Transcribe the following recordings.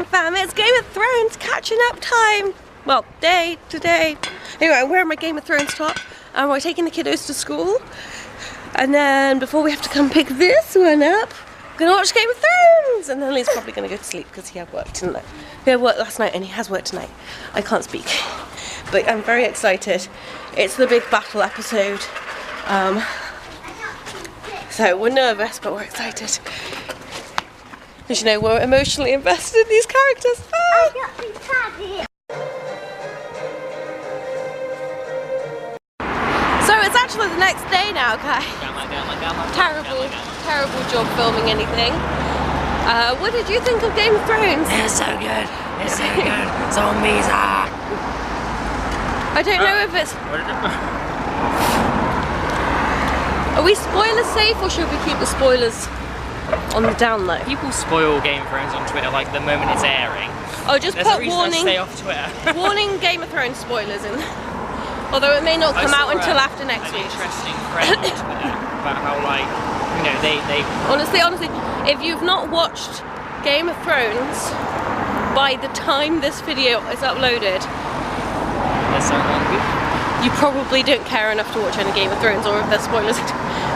fam, it's Game of Thrones catching up time. Well, day today. Anyway, I'm wearing my Game of Thrones top and we're taking the kiddos to school. And then before we have to come pick this one up, we're gonna watch Game of Thrones. And then Lee's probably gonna go to sleep because he had work tonight. He had work last night and he has work tonight. I can't speak, but I'm very excited. It's the big battle episode. So we're nervous, but we're excited. Because, you know, we're emotionally invested in these characters. Ah! So it's actually the next day now, Kai. Terrible job filming anything. What did you think of Game of Thrones? It's so good. It's so good. Zombies are. I don't know if it's... Are we spoiler safe or should we keep the spoilers on the down low? People spoil Game of Thrones on Twitter like the moment it's airing. Oh, just There's put a reason warning. I stay off Twitter. Warning Game of Thrones spoilers in. Although it may not come out until after next week. Interesting thread on Twitter about how, like, you know, they honestly, if you've not watched Game of Thrones by the time this video is uploaded, there's so wrong. You probably don't care enough to watch any Game of Thrones, or if there's spoilers,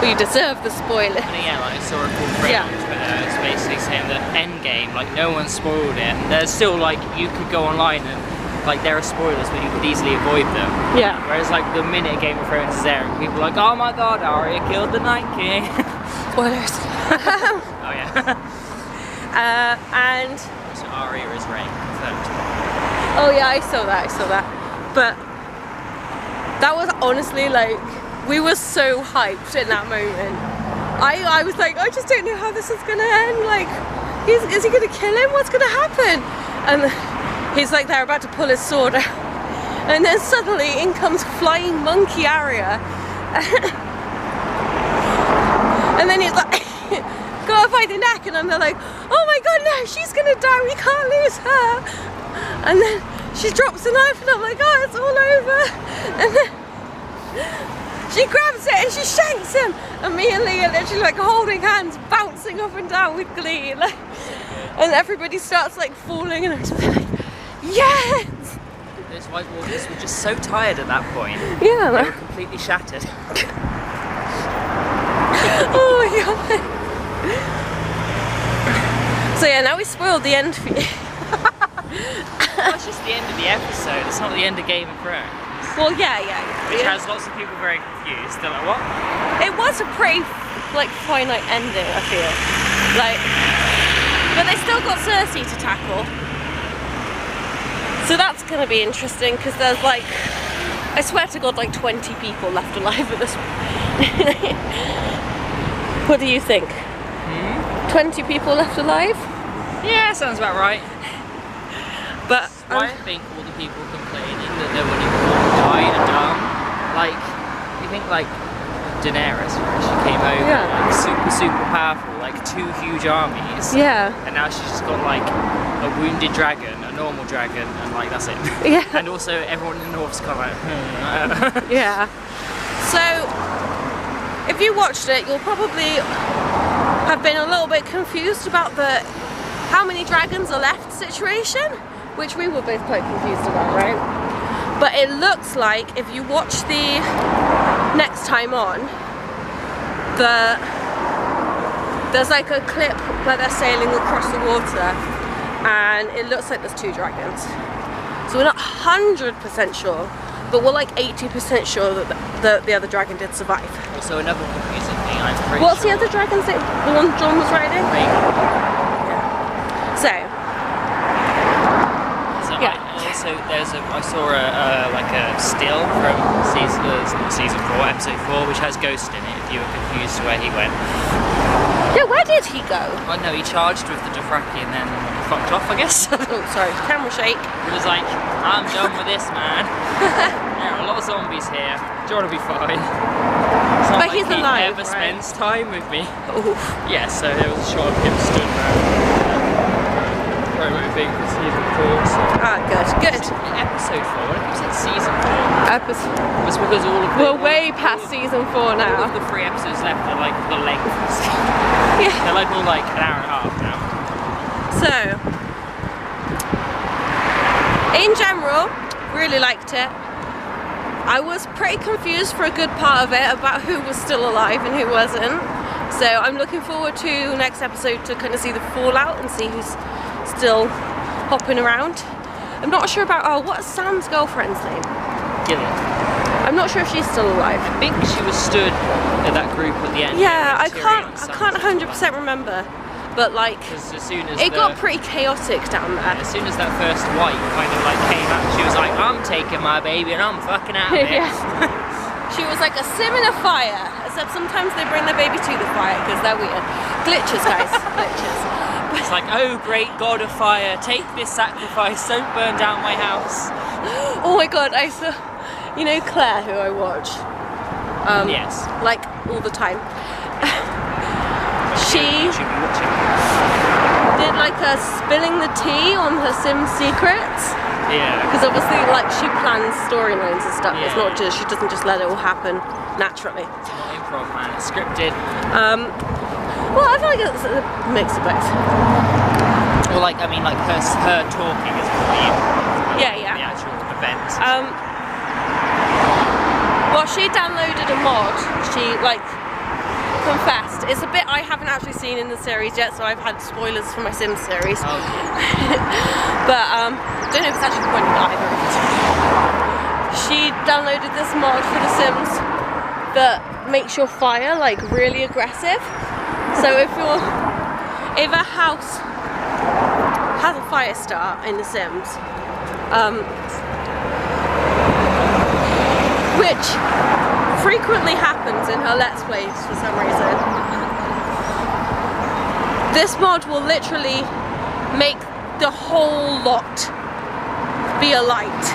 or you deserve the spoilers. Yeah, like I saw a cool thread on Twitter. It's basically saying that Endgame, like no one spoiled it. There's still like you could go online and like there are spoilers, but you could easily avoid them. Yeah. Whereas like the minute Game of Thrones is airing, people are like, oh my god, Arya killed the Night King. Spoilers. Oh yeah. And so Arya is Rey. Oh yeah, I saw that. But that was honestly like, we were so hyped in that moment. I was like, I just don't know how this is gonna end. Like, is he gonna kill him? What's gonna happen? And he's like, they're about to pull his sword out. And then suddenly in comes flying monkey Arya. And then he's like, go up by the neck. And they're like, oh my god, no, she's gonna die. We can't lose her. And then she drops a knife and I'm like, oh, it's all over. And then she grabs it and she shanks him. And me and Lee are literally like holding hands, bouncing up and down with glee. Like, and everybody starts like falling and I'm just like, yes! Those White Walkers were just so tired at that point. Yeah. They were completely shattered. Oh my god. So yeah, now we spoiled the end for you. Well, it's just the end of the episode, it's not the end of Game of Thrones. Well, yeah. Which has lots of people very confused. They're like, what? It was a pretty, like, finite ending, I feel. Like, but they still got Cersei to tackle. So that's going to be interesting, because there's, like, I swear to God, like 20 people left alive at this point. What do you think? 20 people left alive? Yeah, sounds about right. But I think all the people complaining that no one even died are dumb. Like, you think like Daenerys, she came over like super powerful, like 2 huge armies. Yeah. And now she's just got like a wounded dragon, a normal dragon, and like that's it. Yeah. And also everyone in the North's kind of like, Yeah. So, if you watched it, you'll probably have been a little bit confused about the how many dragons are left situation, which we were both quite confused about, right? But it looks like if you watch the next time on, there's like a clip where they're sailing across the water and it looks like there's 2 dragons. So we're not 100% sure, but we're like 80% sure that the other dragon did survive. Also another confusing thing, I'm pretty What's sure. the other dragon's name? The one John was riding? So yeah. I saw like a still from season 4, episode 4, which has Ghost in it. If you were confused where he went. Yeah, where did he go? Oh no, he charged with the Dothraki and then fucked off, I guess. Oh, sorry, camera shake. He was like, I'm done with this, man. There are a lot of zombies here. Do you want to be fine? It's not But like he's alive, He ever right? spends time with me. Oof. Yeah, so there was a shot of him stood there. Promo thing for season 4. So. Ah, good. Episode 4. When I said season 4, it was because all of the... We're way past season 4 now. All of the 3 episodes left are like the length. Yeah. They're like all like an hour and a half now. So, In general, really liked it. I was pretty confused for a good part of it about who was still alive and who wasn't. So I'm looking forward to next episode to kind of see the fallout and see who's still hopping around. I'm not sure about, oh, what's Sam's girlfriend's name? Gillian. I'm not sure if she's still alive. I think she was stood at that group at the end. Yeah, I can't 100% remember. But like, as soon as it got pretty chaotic down there. As soon as that first wipe kind of like came out, she was like, I'm taking my baby and I'm fucking out of it. Yeah. She was like a sim in a fire, except sometimes they bring their baby to the fire because they're weird. Glitches, guys, glitches. It's like, oh great god of fire, take this sacrifice, don't burn down my house. Oh my god, I saw, you know Claire, who I watch? Yes. Like, all the time. She did like a spilling the tea on her Sims secrets. Yeah. Because obviously, like, she plans storylines and stuff. Yeah. It's not just, she doesn't just let it all happen naturally. It's not improv, man, it's scripted. Well, I feel like it's a mix of both. Well, like, I mean, like, her talking is probably Yeah, yeah. the actual event. Well, she downloaded a mod. She, like, confessed. It's a bit I haven't actually seen in the series yet, so I've had spoilers for my Sims series. Okay. But don't know if it's actually pointed either. She downloaded this mod for The Sims that makes your fire like really aggressive. So if a house has a fire start in The Sims, which frequently happens in her Let's Plays for some reason, this mod will literally make the whole lot be alight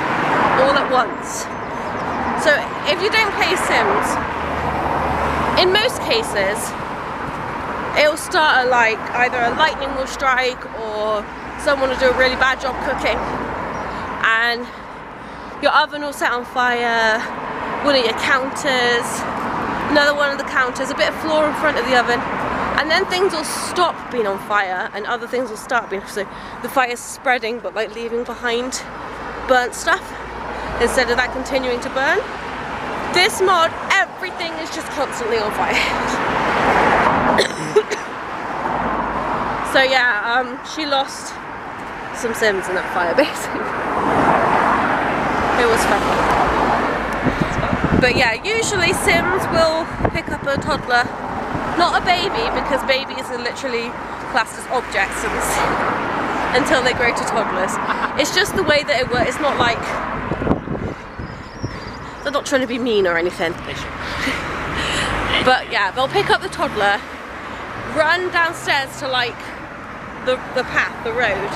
all at once. So if you don't play Sims, in most cases it'll start at like either a lightning will strike or someone will do a really bad job cooking and your oven will set on fire, one of your counters, another one of the counters, a bit of floor in front of the oven, and then things will stop being on fire and other things will start being, so the fire's spreading but like leaving behind burnt stuff instead of that continuing to burn. This mod, everything is just constantly on fire. So yeah, she lost some Sims in that fire basically. It was fun. But yeah, usually Sims will pick up a toddler, not a baby, because babies are literally classed as objects until they grow to toddlers. It's just the way that it works. It's not like they're not trying to be mean or anything. But yeah, they'll pick up the toddler, run downstairs to like the path, the road,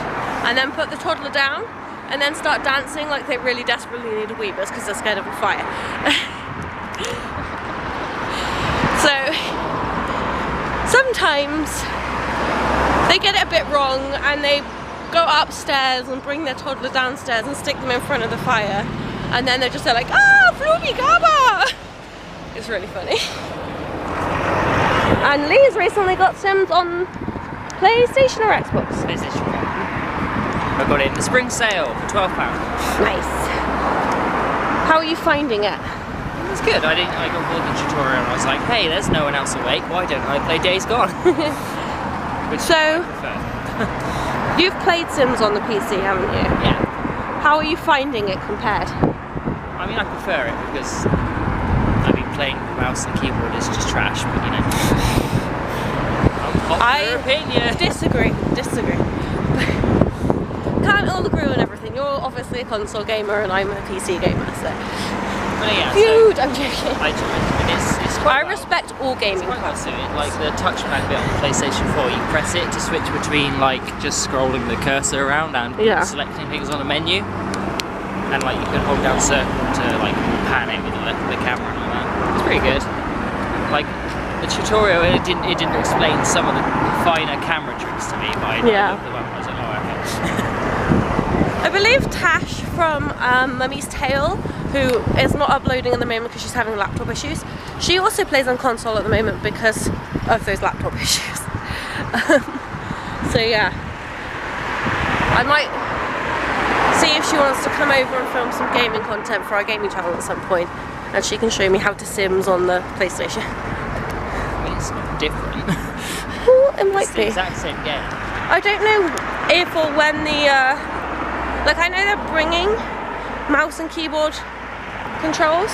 and then put the toddler down and then start dancing like they really desperately need a wee bit because they're scared of a fire. So sometimes they get it a bit wrong and they go upstairs and bring their toddler downstairs and stick them in front of the fire, and then they're just like, ah, Floomy Gabba! It's really funny. And Lee's recently got Sims on PlayStation or Xbox? PlayStation. I got it in the spring sale for £12. Nice. How are you finding it? It was good. I got bored of the tutorial and I was like, hey, there's no one else awake, why don't I play Days Gone? Which So, I prefer. You've played Sims on the PC, haven't you? Yeah. How are you finding it compared? I mean, I prefer it because I've been playing the mouse and keyboard is just trash, but you know. I opinion. disagree. Can't all agree on everything. You're obviously a console gamer and I'm a PC gamer, so. Well, yeah, Feud, so I'm joking. I it's quite I respect all gaming. It's quite well suited. Like the touchpad bit on the PlayStation 4, you press it to switch between like just scrolling the cursor around and selecting things on a menu, and like you can hold down circle to like pan it with the camera and all that. It's pretty good. Like the tutorial, it didn't explain some of the finer camera tricks to me, but I looked them up and I was like, oh, okay. I believe Tash from Mummy's Tale, who is not uploading at the moment because she's having laptop issues, she also plays on console at the moment because of those laptop issues. So yeah, I might see if she wants to come over and film some gaming content for our gaming channel at some point, and she can show me how to Sims on the PlayStation. It's not different. Well, it might It's be. the exact same game. I don't know if or when the like, I know they're bringing mouse and keyboard controls,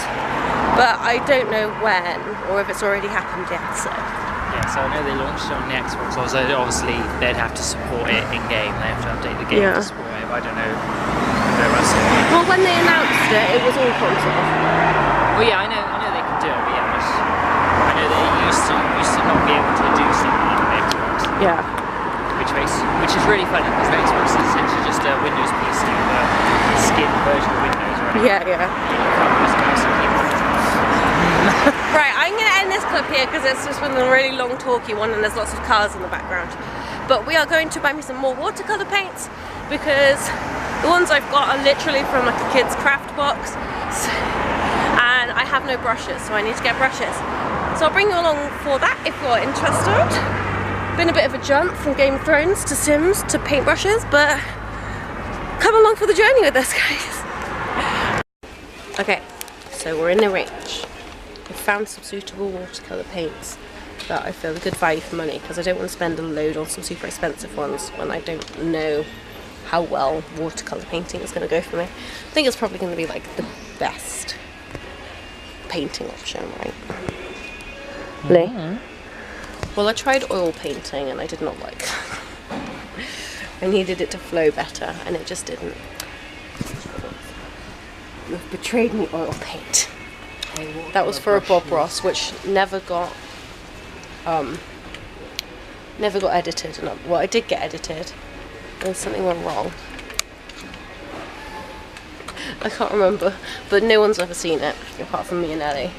but I don't know when or if it's already happened yet. So yeah, so I know they launched it on the Xbox. Also, obviously they'd have to support it in game. They have to update the game to support it. But I don't know. Well, when they announced it, it was all console. Well, yeah, I know they can do it. But yeah, I know they used to not be able to do something on the Xbox. Yeah. Which is really funny because the Xbox is essentially just a Windows PC with a skin version of Windows, right? Yeah, yeah. You can't use mouse and keyboard. Right, I'm going to end this clip here because it's just been a really long talky one and there's lots of cars in the background. But we are going to buy me some more watercolour paints because the ones I've got are literally from like a kid's craft box, and I have no brushes, so I need to get brushes. So I'll bring you along for that if you're interested. Been a bit of a jump from Game of Thrones to Sims to paintbrushes, but come along for the journey with us, guys. Okay, so we're in the range. I've found some suitable watercolour paints that I feel a good value for money, because I don't want to spend a load on some super expensive ones when I don't know how well watercolour painting is going to go for me. I think it's probably going to be like the best painting option, right? Lee? Well, I tried oil painting and I did not like that. I needed it to flow better and it just didn't. You've betrayed me, oil paint. That was for a Bob Ross, which never got edited. Well, it did get edited, and something went wrong. I can't remember, but no one's ever seen it apart from me and Ellie.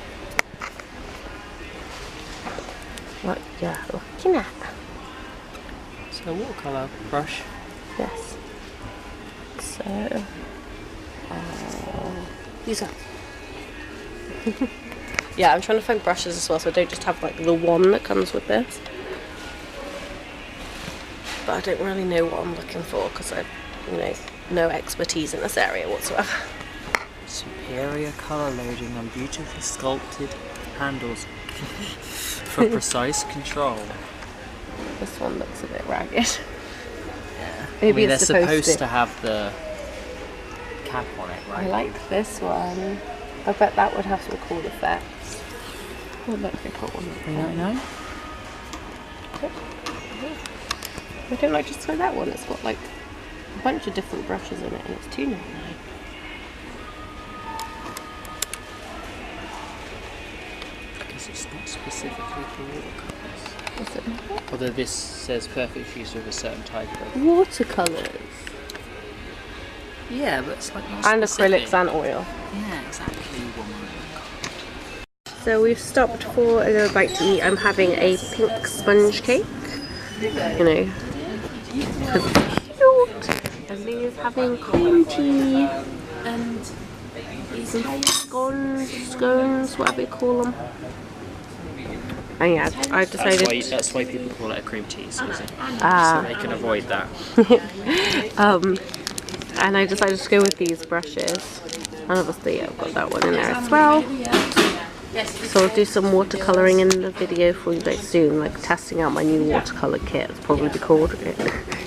What you're looking at? So, watercolour brush. Yes. So, these are. Yeah, I'm trying to find brushes as well, so I don't just have like the one that comes with this. But I don't really know what I'm looking for because I, no expertise in this area whatsoever. Superior colour loading on beautifully sculpted handles for precise control. This one looks a bit ragged. Yeah. Maybe they're it's supposed to have the cap on it, right? I like this one. I bet that would have some cool effects. Oh look, they put one up. I don't like just like that one. It's got like a bunch of different brushes in it and it's $2.99. Because it's not specifically for watercolours. Is it not? Although this says perfect use of a certain type of Watercolours. Yeah, but it's like not And specific. acrylics and oil. Yeah, exactly. So we've stopped for a little bite to eat. I'm having a pink sponge cake. You know, because it's cute. And Leah's having cream tea and some scones, whatever you call them. And yeah, I decided. That's why people call it a cream tea, so they can avoid that. And I decided to go with these brushes. And obviously, I've got that one in there as well. So I'll do some watercolouring in the video for you guys soon, like testing out my new watercolour kit, it's probably called.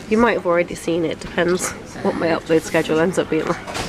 You might have already seen it, depends what my upload schedule ends up being like.